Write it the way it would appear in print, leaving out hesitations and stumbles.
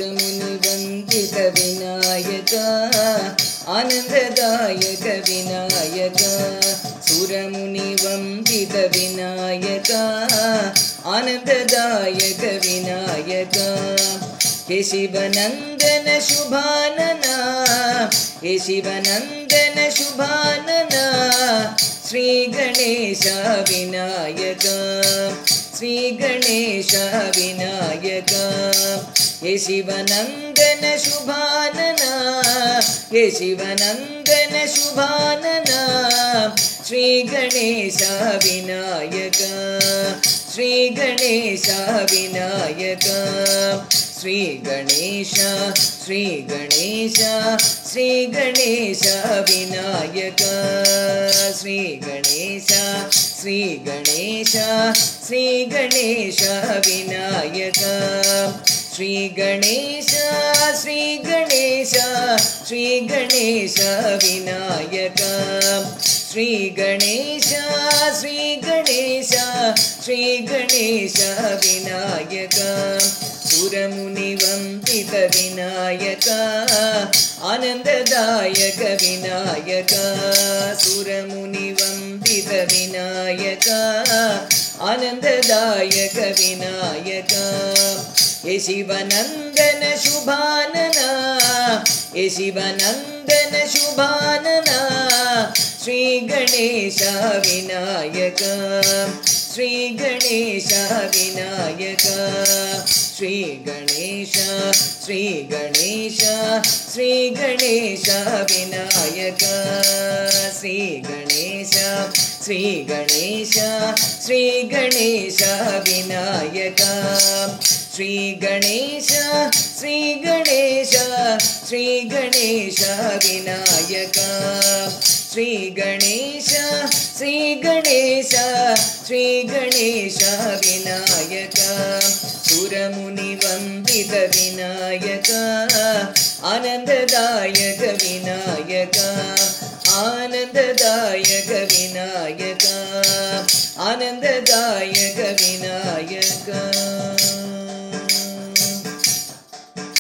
सुरमुनिवन्दित विनायक आनन्ददायक विनायक सुरमुनिवन्दित विनायक आनन्ददायक विनायक हे शिवनन्दन शुभानना हे शिवनन्दन शुभानना श्री गणेश विनायक श्री गणेश विनायक हे शिवनन्दन शुभानना हे शिवनन्दन शुभानना श्री गणेश विनायक श्री गणेश विनायक श्री गणेश श्री गणेश श्री गणेश विनायक श्री गणेश श्री गणेश श्री गणेश विनायक श्री गणेश श्री गणेश श्री गणेश विनायक श्री गणेश श्री गणेश श्री गणेश विनायक सुरमुनिवन्दित विनायक आनन्ददायक विनायक सुरमुनिवन्दित विनायक आनन्ददायक विनायक हे शिवनन्दन शुभानना हे शिवनन्दन शुभानना श्री गणेश विनायक श्री गणेश विनायक श्री गणेश श्री गणेश श्री गणेश विनायक श्री गणेश श्री गणेश श्री गणेश विनायक श्री गणेश श्री गणेश श्री गणेश विनायक श्री गणेश श्री गणेश श्री गणेश विनायक सुरमुनिवन्दित विनायक आनन्ददायक विनायक आनन्ददायक विनायक आनन्ददायक विनायक